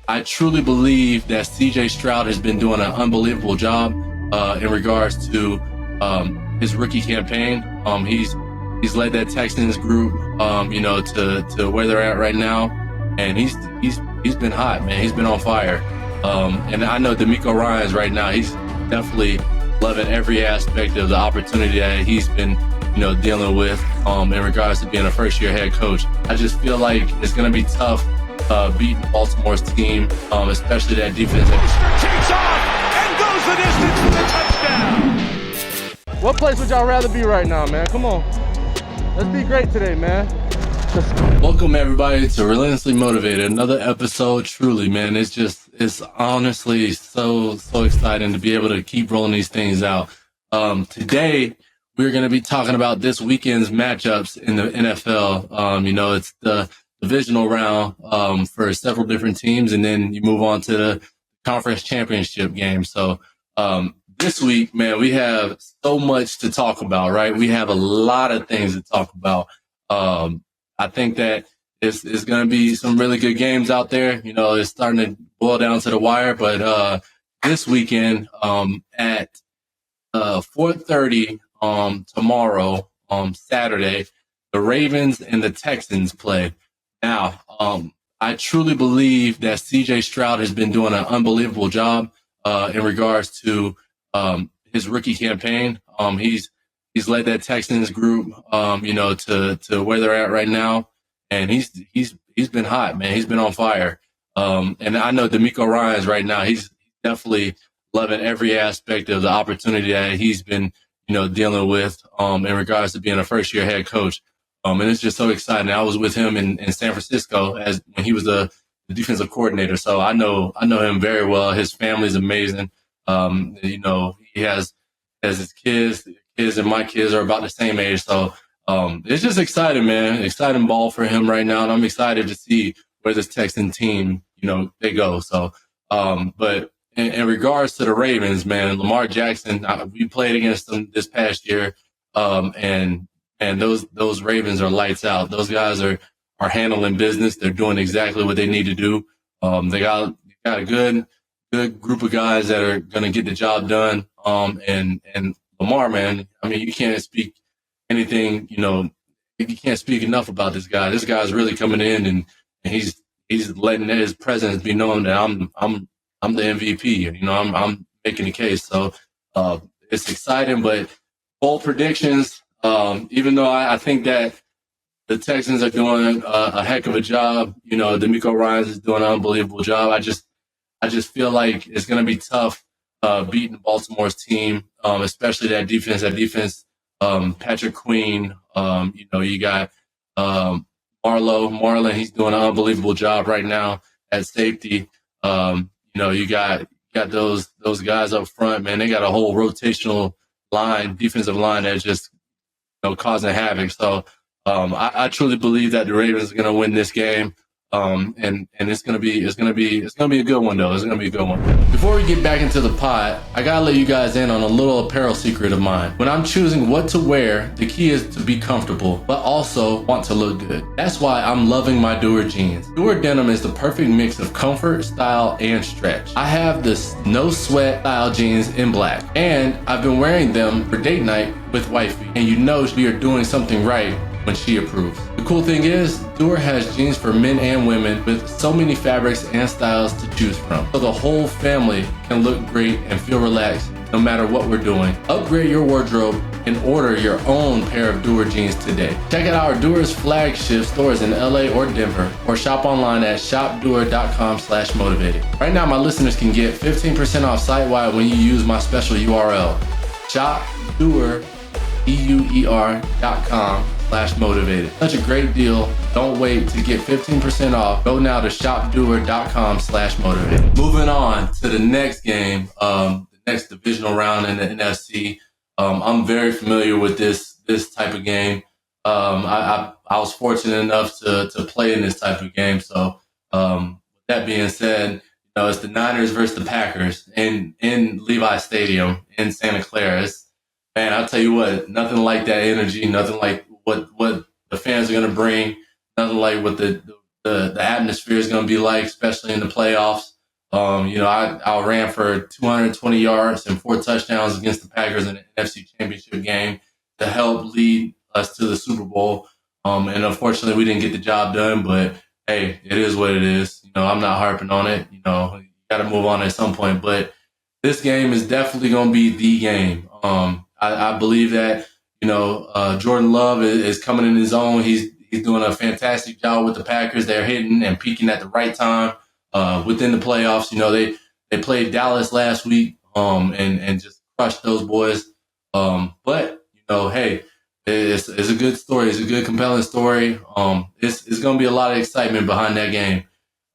I truly believe that CJ Stroud has been doing an unbelievable job in regards to his rookie campaign. He's led that Texans group, to where they're at right now, and he's been hot, man. He's been on fire, and I know DeMeco Ryans right now. He's definitely loving every aspect of the opportunity that he's been, dealing with in regards to being a first-year head coach. I just feel like it's going to be tough beating Baltimore's team, especially that defense. Mostert takes off and goes the distance for the touchdown. What place would y'all rather be right now, man? Come on. Let's be great today, man. Welcome, everybody, to Relentlessly Motivated. Another episode, truly, man. It's honestly so exciting to be able to keep rolling these things out. Today, we're going to be talking about this weekend's matchups in the NFL. It's the divisional round for several different teams, and then you move on to the conference championship game. So this week, man, we have so much to talk about, right? We have a lot of things to talk about. I think that it's going to be some really good games out there. It's starting to boil down to the wire, but this weekend at 4:30 tomorrow, Saturday, the Ravens and the Texans play. Now, I truly believe that CJ Stroud has been doing an unbelievable job in regards to his rookie campaign. He's led that Texans group, to where they're at right now, and he's been hot, man. He's been on fire, and I know DeMeco Ryans right now. He's definitely loving every aspect of the opportunity that he's been, dealing with in regards to being a first-year head coach. And it's just so exciting. I was with him in San Francisco when he was the defensive coordinator. So I know him very well. His family's amazing. He has his kids and my kids are about the same age. So it's just exciting, man. Exciting ball for him right now. And I'm excited to see where this Texan team, they go. So, but in regards to the Ravens, man, Lamar Jackson, we played against them this past year. And those Ravens are lights out. Those guys are handling business. They're doing exactly what they need to do. They got a good group of guys that are going to get the job done. And Lamar, man, I mean, you can't speak anything, you can't speak enough about this guy. This guy's really coming in and he's letting his presence be known that I'm the MVP. I'm making the case. So it's exciting, but bold predictions. Even though I think that the Texans are doing a heck of a job, DeMeco Ryans is doing an unbelievable job. I just feel like it's going to be tough beating Baltimore's team, especially that defense. Patrick Queen, you got Marlon. He's doing an unbelievable job right now at safety. You got those guys up front, man. They got a whole rotational defensive line that's just causing havoc. So I truly believe that the Ravens are going to win this game. And it's gonna be a good one though. It's gonna be a good one. Before we get back into the pod, I gotta let you guys in on a little apparel secret of mine. When I'm choosing what to wear, the key is to be comfortable, but also want to look good. That's why I'm loving my Doer jeans. Doer denim is the perfect mix of comfort, style, and stretch. I have this no sweat style jeans in black, and I've been wearing them for date night with wifey. And we are doing something right when she approves. The cool thing is, Doer has jeans for men and women with so many fabrics and styles to choose from. So the whole family can look great and feel relaxed no matter what we're doing. Upgrade your wardrobe and order your own pair of Doer jeans today. Check out our Doer's flagship stores in LA or Denver, or shop online at shopdoer.com/motivated. Right now, my listeners can get 15% off site-wide when you use my special URL, shopdoer.com/motivated. Such a great deal. Don't wait to get 15% off. Go now to shopdoer.com/motivated. Moving on to the next game, the next divisional round in the NFC. I'm very familiar with this type of game. I was fortunate enough to play in this type of game. So with that being said, it's the Niners versus the Packers in Levi Stadium in Santa Clara. Man, I'll tell you what, nothing like that energy, nothing like what the fans are going to bring, nothing like what the the atmosphere is going to be like, especially in the playoffs. I ran for 220 yards and 4 touchdowns against the Packers in the NFC Championship game to help lead us to the Super Bowl. And unfortunately, we didn't get the job done, but hey, it is what it is. I'm not harping on it. You got to move on at some point. But this game is definitely going to be the game. I believe that, Jordan Love is coming in his own. He's doing a fantastic job with the Packers. They're hitting and peaking at the right time within the playoffs. They played Dallas last week and just crushed those boys. But hey, it's a good story. It's a good, compelling story. It's going to be a lot of excitement behind that game.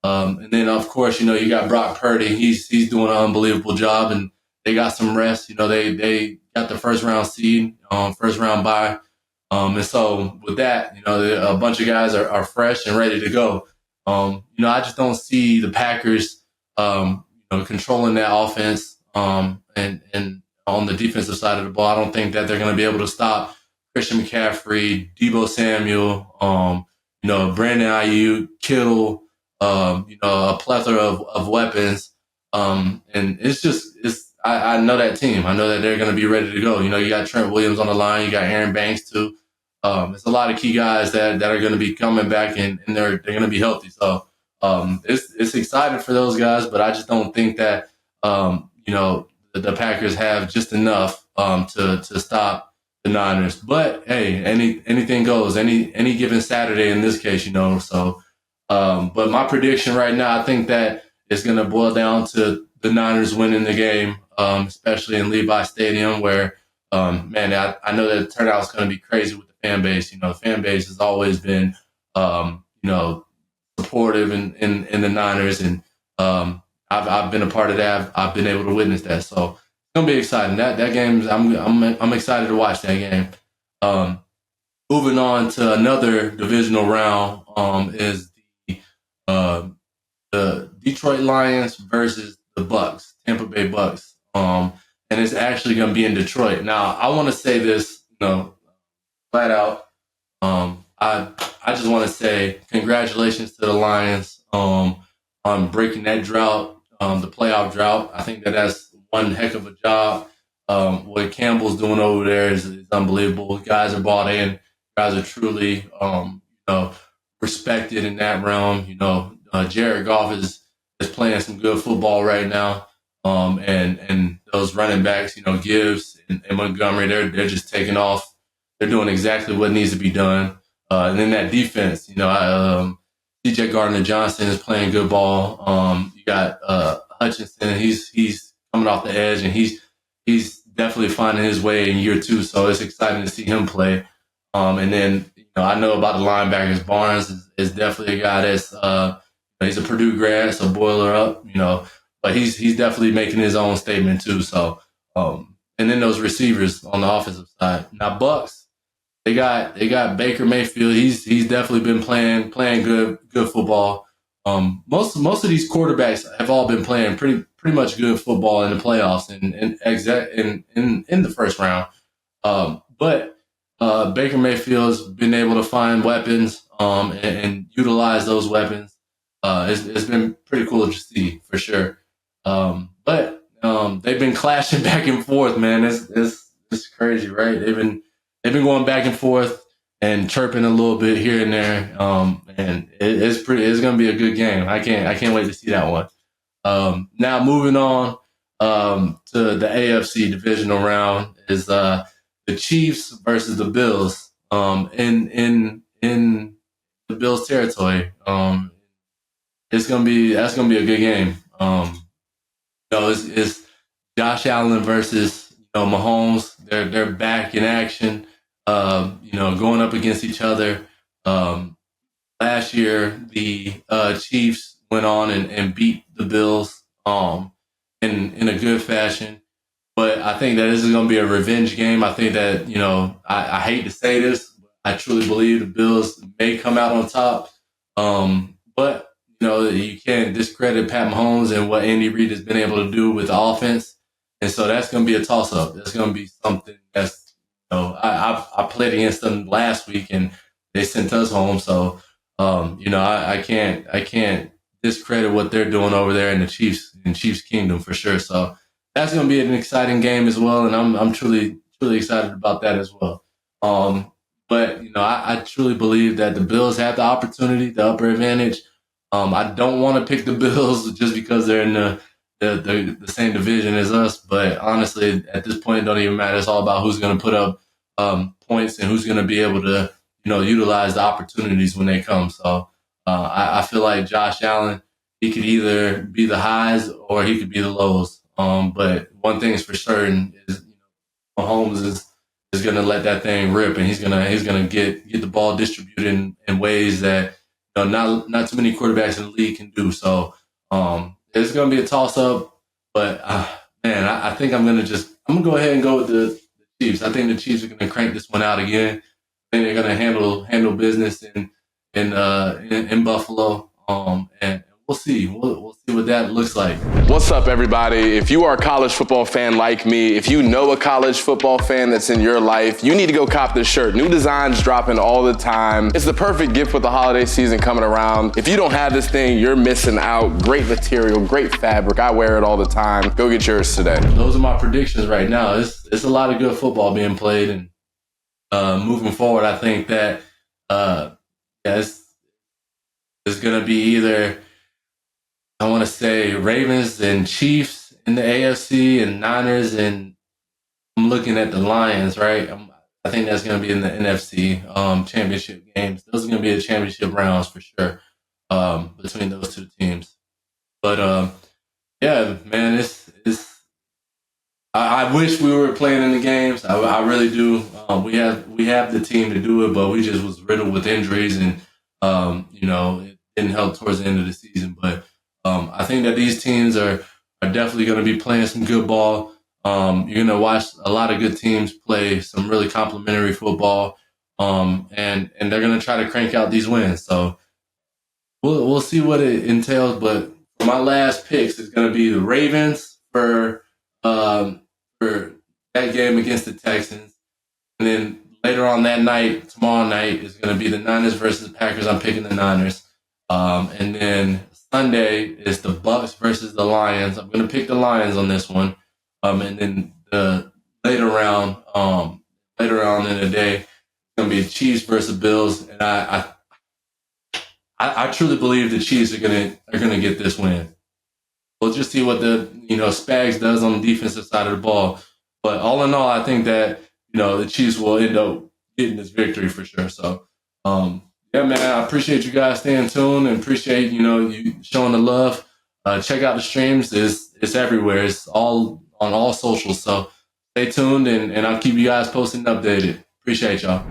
And then, of course, you got Brock Purdy. He's doing an unbelievable job, and they got some rest. They got the first round seed, first round bye. And so with that, a bunch of guys are fresh and ready to go. I just don't see the Packers, controlling that offense. And on the defensive side of the ball, I don't think that they're going to be able to stop Christian McCaffrey, Deebo Samuel, Brandon Ayuk, Kittle, a plethora of weapons. And I know that team. I know that they're going to be ready to go. You got Trent Williams on the line. You got Aaron Banks too. It's a lot of key guys that are going to be coming back and they're going to be healthy. So it's exciting for those guys, but I just don't think that the Packers have just enough to stop the Niners. But hey, anything goes. Any given Saturday in this case, So, but my prediction right now, I think that it's going to boil down to the Niners winning the game, especially in Levi Stadium, where I know that the turnout is going to be crazy with the fan base. The fan base has always been, supportive in the Niners, and I've been a part of that. I've been able to witness that, so it's gonna be exciting. That game, I'm excited to watch that game. Moving on to another divisional round, is the Detroit Lions versus the Bucs, Tampa Bay Bucs. And it's actually going to be in Detroit. Now, I want to say this, flat out. I just want to say congratulations to the Lions on breaking that drought, the playoff drought. I think that's one heck of a job. What Campbell's doing over there is unbelievable. Guys are bought in. Guys are truly, respected in that realm. Jared Goff is playing some good football right now. And those running backs, Gibbs and Montgomery, they're just taking off. They're doing exactly what needs to be done. And then that defense, CJ Gardner-Johnson is playing good ball. You got Hutchinson. He's coming off the edge, and he's definitely finding his way in year 2. So it's exciting to see him play. And then I know about the linebackers. Barnes is definitely a guy that's he's a Purdue grad, so boiler up, but he's definitely making his own statement too. So and then those receivers on the offensive side. Now Bucs, they got Baker Mayfield. He's definitely been playing good football. Most of these quarterbacks have all been playing pretty much good football in the playoffs and in the first round. But Baker Mayfield's been able to find weapons and utilize those weapons. It's been pretty cool to see for sure. But they've been clashing back and forth, man. It's crazy, right? They've been going back and forth and chirping a little bit here and there. And it's going to be a good game. I can't wait to see that one. Now moving on to the AFC divisional round is the Chiefs versus the Bills in the Bills territory. That's gonna be a good game. It's Josh Allen versus Mahomes. They're back in action. Going up against each other. Last year, the Chiefs went on and beat the Bills in a good fashion. But I think that this is going to be a revenge game. I think that, I hate to say this, but I truly believe the Bills may come out on top. But you can't discredit Pat Mahomes and what Andy Reid has been able to do with the offense. And so that's going to be a toss-up. That's going to be something that's, I played against them last week and they sent us home. So I can't discredit what they're doing over there in the Chiefs Kingdom for sure. So that's going to be an exciting game as well, and I'm truly excited about that as well. But I truly believe that the Bills have the opportunity, the upper advantage. I don't want to pick the Bills just because they're in the same division as us. But honestly, at this point, it don't even matter. It's all about who's going to put up points and who's going to be able to utilize the opportunities when they come. So I feel like Josh Allen, he could either be the highs or he could be the lows. But one thing is for certain is Mahomes is going to let that thing rip, and he's gonna get the ball distributed in ways that not too many quarterbacks in the league can do. So it's going to be a toss up, but man, I think I'm gonna go ahead and go with the Chiefs. I think the Chiefs are going to crank this one out again. I think they're going to handle business in Buffalo, and we'll see. We'll see what that looks like. What's up, everybody? If you are a college football fan like me, if you know a college football fan that's in your life, you need to go cop this shirt. New designs dropping all the time. It's the perfect gift with the holiday season coming around. If you don't have this thing, you're missing out. Great material, great fabric. I wear it all the time. Go get yours today. Those are my predictions right now. It's a lot of good football being played, and moving forward, I think that it's going to be either, I want to say, Ravens and Chiefs in the AFC and Niners, and I'm looking at the Lions, right? I think that's going to be in the NFC championship games. Those are going to be the championship rounds for sure between those two teams. But yeah, man, I wish we were playing in the games. I really do. We have the team to do it, but we just was riddled with injuries, and it didn't help towards the end of the season. But I think that these teams are definitely going to be playing some good ball. You're going to watch a lot of good teams play some really complimentary football, and they're going to try to crank out these wins. So we'll see what it entails. But for my last picks, it's going to be the Ravens for that game against the Texans, and then later on that night, tomorrow night, is going to be the Niners versus the Packers. I'm picking the Niners, and then Sunday is the Bucs versus the Lions. I'm going to pick the Lions on this one. And then the later on in the day, it's going to be Chiefs versus Bills. And I truly believe the Chiefs are going to get this win. We'll just see what the Spags does on the defensive side of the ball. But all in all, I think that the Chiefs will end up getting this victory for sure. So yeah, man, I appreciate you guys staying tuned, and appreciate you showing the love. Check out the streams. It's everywhere. It's all on all socials. So stay tuned, and I'll keep you guys posted and updated. Appreciate y'all.